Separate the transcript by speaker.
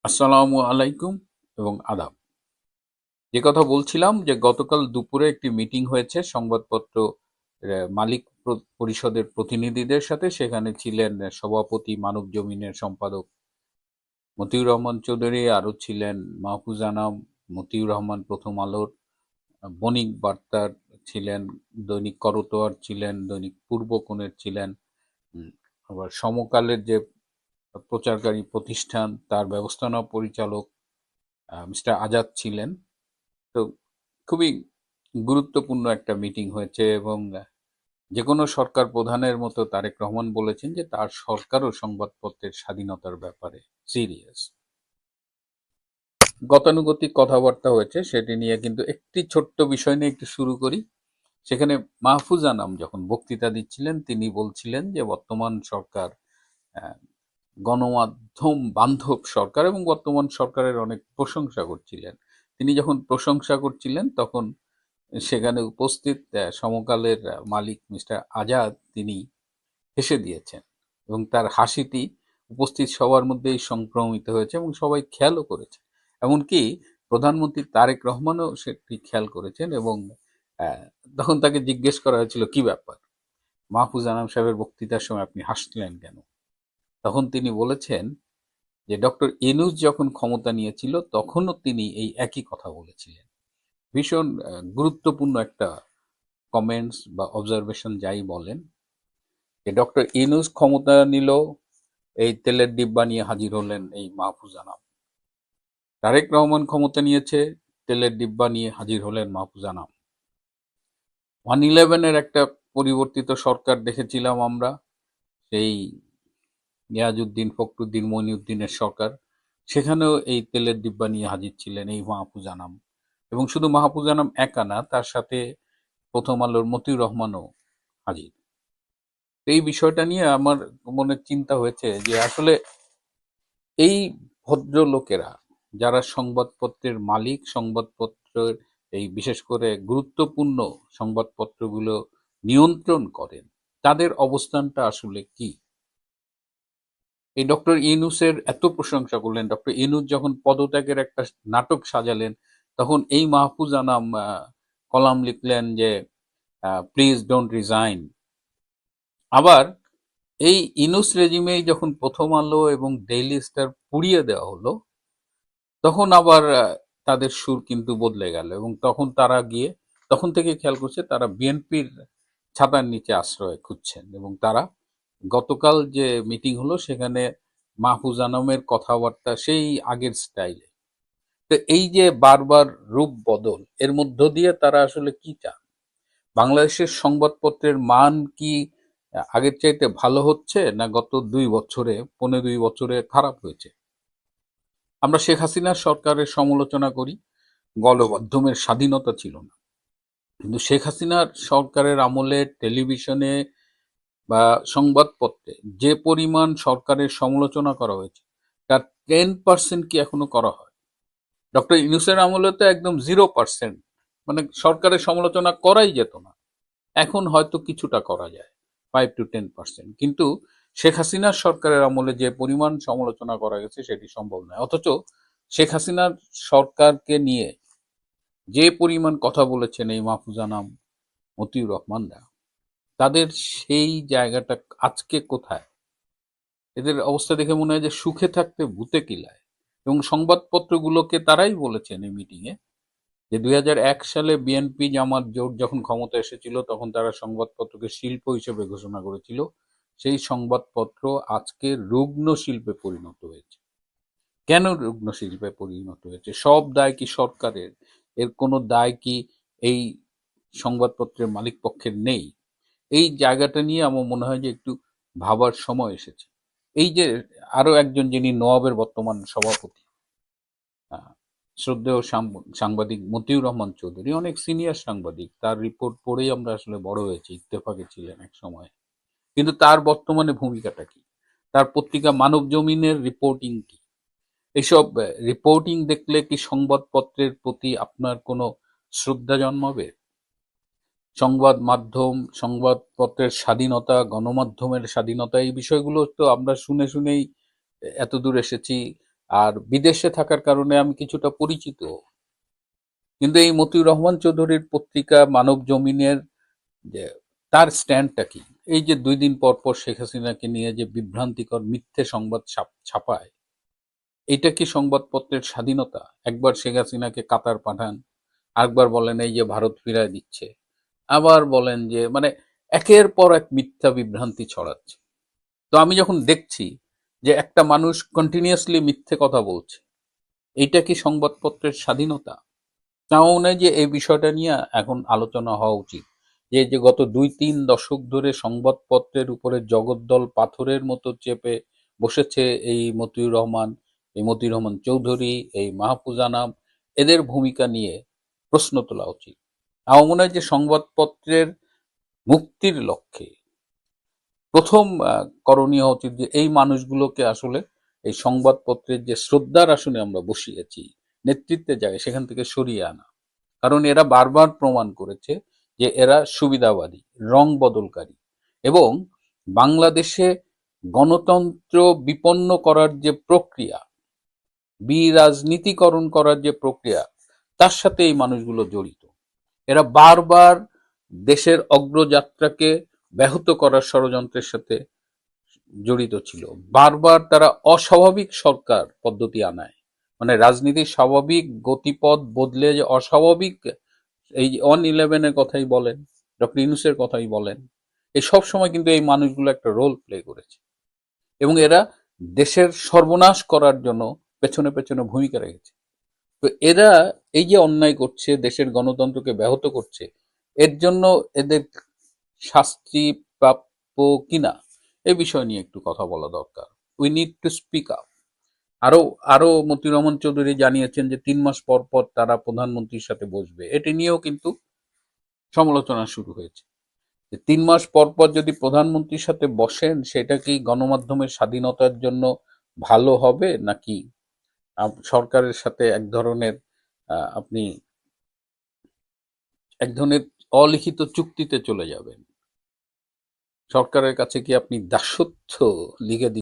Speaker 1: আসসালামু আলাইকুম এবং আদাব। যে কথা বলছিলাম যে গতকাল দুপুরে একটি মিটিং হয়েছে সংবাদপত্র মালিক পরিষদের প্রতিনিধিদের সাথে। সেখানে ছিলেন সভাপতি মানব জমিনের সম্পাদক মতিউর রহমান চৌধুরী, আরও ছিলেন মাহফুজ আনাম, মতিউর রহমান প্রথম আলোর, বণিক বার্তার ছিলেন, দৈনিক করতোয়ার ছিলেন, দৈনিক পূর্বকোণের ছিলেন, আবার সমকালের যে প্রচারকারী প্রতিষ্ঠান তার ব্যবস্থাপনা পরিচালক মিস্টার আজাদ ছিলেন। তো খুবই গুরুত্বপূর্ণ একটা মিটিং হয়েছে এবং যে কোনো সরকার প্রধানের মতো তারেক রহমান বলেছেন যে তার সরকারও সংবাদপত্রের স্বাধীনতার ব্যাপারে সিরিয়াস। গতানুগতিক কথাবার্তা হয়েছে সেটি নিয়ে, কিন্তু একটি ছোট্ট বিষয় নিয়ে একটু শুরু করি। সেখানে মাহফুজ আনাম যখন বক্তৃতা দিচ্ছিলেন তিনি বলছিলেন যে বর্তমান সরকার আহ, গণমাধ্যম বান্ধব সরকার এবং বর্তমান সরকারের অনেক প্রশংসা করছিলেন। তিনি যখন প্রশংসা করছিলেন তখন সেখানে উপস্থিত সমকালের মালিক মিস্টার আজাদ তিনি হেসে দিয়েছেন এবং তার হাসিটি উপস্থিত সবার মধ্যেই সংক্রমিত হয়েছে এবং সবাই খেয়ালও করেছে। এমনকি প্রধানমন্ত্রী তারেক রহমানও সেটি খেয়াল করেছেন এবং আহ, তখন তাকে জিজ্ঞেস করা হয়েছিল কি ব্যাপার, মাহফুজ আনাম সাহেবের বক্তৃতার সময় আপনি হাসলেন কেন? তখন তিনি বলেছেন যে ডক্টর ইউনূস যখন ক্ষমতা নিয়েছিল তখনও তিনি এই একই কথা বলেছিলেন। ভীষণ গুরুত্বপূর্ণ একটা কমেন্টস বা অবজারভেশন যাই বলেন, যে ডক্টর ইউনূস ক্ষমতা নিল, এই তেলের ডিব্বা নিয়ে হাজির হলেন এই মাহফুজ আনাম। তারেক রহমান ক্ষমতা নিয়েছে, তেলের ডিব্বা নিয়ে হাজির হলেন মাহফুজ আনাম। 111-এর একটা পরিবর্তিত সরকার দেখেছিলাম আমরা, সেই নিয়াজউদ্দিন ফখরুদ্দিন মঈনুদ্দিনের সরকার, সেখানেও এই তেলের ডিব্বা নিয়ে হাজির ছিলেন এই মাহফুজ আনাম। এবং শুধু মাহফুজ আনাম একা না, তার সাথে প্রথম আলোর মতিউর রহমানও হাজির। এই বিষয়টা নিয়ে আমার মনে চিন্তা হয়েছে যে আসলে এই ভদ্রলোকেরা যারা সংবাদপত্রের মালিক, সংবাদপত্রের এই বিশেষ করে গুরুত্বপূর্ণ সংবাদপত্রগুলো নিয়ন্ত্রণ করেন, তাদের অবস্থানটা আসলে কি? এই ডক্টর ইউনূসের এত প্রশংসা করলেন, ডক্টর ইউনূস যখন পদত্যাগের একটা নাটক সাজালেন তখন এই মাহফুজ আনাম কলাম লিখলেন যে প্লিজ ডোন্ট রিজাইন। আবার এই ইউনূস রেজিমেই যখন প্রথম আলো এবং ডেইলি স্টার পুড়িয়ে দেওয়া হলো তখন আবার তাদের সুর কিন্তু বদলে গেল এবং তখন তারা গিয়ে তখন থেকে খেয়াল করছে তারা বিএনপির ছাতার নিচে আশ্রয় খুঁজছেন এবং তারা গতকাল যে মিটিং হলো সেখানে মাহফুজ আনামের কথাবার্তা সেই আগের স্টাইলে। তো এই যে বারবার রূপ বদল, এর মধ্য দিয়ে তারা আসলে কি চান? বাংলাদেশের সংবাদপত্রের মান কি আগের চাইতে ভালো হচ্ছে, না গত 2 বছরে, 2.25 বছরে খারাপ হয়েছে? আমরা শেখ হাসিনার সরকারের সমালোচনা করি, গণমাধ্যমের স্বাধীনতা ছিল না, কিন্তু শেখ হাসিনার সরকারের আমলে টেলিভিশনে বা সংবাদপত্রে যে পরিমাণ সরকারের সমালোচনা করা হয়েছে তার 10% কি এখনো করা হয়? ডক্টর ইউনূসের আমলে তো একদম 0%, মানে সরকারের সমালোচনা করাই যেত না। এখন হয়তো কিছুটা করা যায়, 5 to 10%, কিন্তু শেখ হাসিনার সরকারের আমলে যে পরিমাণ সমালোচনা করা গেছে সেটি সম্ভব নয়। অথচ শেখ হাসিনার সরকারকে নিয়ে যে পরিমাণ কথা বলেছেন এই মাহফুজ আনাম, মতিউর রহমানরা, তাদের সেই জায়গাটা আজকে কোথায়? এদের অবস্থা দেখে মনে হয় যে সুখে থাকতে ভূতে কিলায়। এবং সংবাদপত্রগুলোকে তারাই বলেছেন এই মিটিংয়ে যে 2001 সালে বিএনপি জামাত জোট যখন ক্ষমতা এসেছিল তখন তারা সংবাদপত্রকে শিল্প হিসেবে ঘোষণা করেছিল। সেই সংবাদপত্র আজকে রুগ্ন শিল্পে পরিণত হয়েছে। কেন রুগ্ন শিল্পে পরিণত হয়েছে? সব দায় কি সরকারের? এর কোনো দায় কি এই সংবাদপত্রের মালিক পক্ষের নেই? এই জায়গাটা নিয়ে আমার মনে হয় যে একটু ভাবার সময় এসেছে। এই যে আরো একজন যিনি নোয়াবের বর্তমান সভাপতি, আহ, শ্রদ্ধেয় সাংবাদিক মতিউর রহমান চৌধুরী, অনেক সিনিয়র সাংবাদিক, তার রিপোর্ট পড়েই আমরা আসলে বড় হয়েছি, ইত্তেফাকে ছিলেন এক সময়। কিন্তু তার বর্তমানে ভূমিকাটা কি? তার পত্রিকা মানব জমিনের রিপোর্টিং কি? এইসব রিপোর্টিং দেখলে কি সংবাদপত্রের প্রতি আপনার কোনো শ্রদ্ধা জন্মাবে? সংবাদ মাধ্যম, সংবাদপত্রের স্বাধীনতা, গণমাধ্যমের স্বাধীনতা, এই বিষয়গুলো তো আমরা শুনে শুনেই এত দূর এসেছি। আর বিদেশে থাকার কারণে আমি কিছুটা পরিচিত। কিন্তু এই মতিউর রহমান চৌধুরীর পত্রিকা মানব জমিনের যে তার স্ট্যান্ডটা কি, এই যে 2 দিন পর পর শেখ হাসিনাকে নিয়ে যে বিভ্রান্তিকর মিথ্যে সংবাদ ছাপায়, এটা কি সংবাদপত্রের স্বাধীনতা? একবার শেখ হাসিনাকে কাতার পাঠান, আরেকবার বলেন এই যে ভারত ফিরায় দিচ্ছে, আবার বলেন যে মানে একের পর এক মিথ্যা বিভ্রান্তি ছড়াচ্ছে। তো আমি যখন দেখছি যে একটা মানুষ কন্টিনিউয়াসলি মিথ্যে কথা বলছে, এইটা কি সংবাদপত্রের স্বাধীনতা? আমার মনে হয় যে এই বিষয়টা নিয়ে এখন আলোচনা হওয়া উচিত। যে যে গত 2-3 দশক ধরে সংবাদপত্রের উপরে জগদ্দল পাথরের মতো চেপে বসেছে এই মতিউর রহমান চৌধুরী, এই মাহফুজ আনাম, এদের ভূমিকা নিয়ে প্রশ্ন তোলা উচিত। আমার মনে হয় যে সংবাদপত্রের মুক্তির লক্ষ্যে প্রথম করণীয় উচিত যে এই মানুষগুলোকে আসলে এই সংবাদপত্রের যে শ্রদ্ধার আসনে আমরা বসিয়েছি, নেতৃত্বের জায়গায়, সেখান থেকে সরিয়ে আনা। কারণ এরা বারবার প্রমাণ করেছে যে এরা সুবিধাবাদী, রং বদলকারী, এবং বাংলাদেশে গণতন্ত্র বিপন্ন করার যে প্রক্রিয়া, বিরাজনীতিকরণ করার যে প্রক্রিয়া, তার সাথে এই মানুষগুলো জড়িত। এরা বারবার দেশের অগ্রযাত্রাকে ব্যাহত করার ষড়যন্ত্রের সাথে জড়িত ছিল। বারবার তারা অস্বাভাবিক সরকার পদ্ধতি আনায়, মানে রাজনীতির স্বাভাবিক গতিপথ বদলে যে অস্বাভাবিক, এই 1-11-এর কথাই বলেন, ডক্টর ইউনূসের কথাই বলেন, এই সব সময় কিন্তু এই মানুষগুলো একটা রোল প্লে করেছে, এবং এরা দেশের সর্বনাশ করার জন্য পেছনে পেছনে ভূমিকা রেখেছে। তো এরা এই যে অন্যায় করছে, দেশের গণতন্ত্রকে ব্যাহত করছে, এর জন্য এদের শাস্তি প্রাপ্য কিনা, এই বিষয় নিয়ে একটু কথা বলা দরকার। We need to speak up. আরো আরো মতিউর রহমান চৌধুরী জানিয়েছেন যে 3 মাস পর পর তারা প্রধানমন্ত্রীর সাথে বসবে, এটি নিয়েও কিন্তু সমালোচনা শুরু হয়েছে। যে 3 মাস পর পর যদি প্রধানমন্ত্রীর সাথে বসেন, সেটা কি গণমাধ্যমের স্বাধীনতার জন্য ভালো হবে, নাকি সরকারের সাথে আপনি এক ধরনের অলিখিত চুক্তিতে চলে যাবেন? সরকারের কাছে কি আপনি দাসত্ব লিখে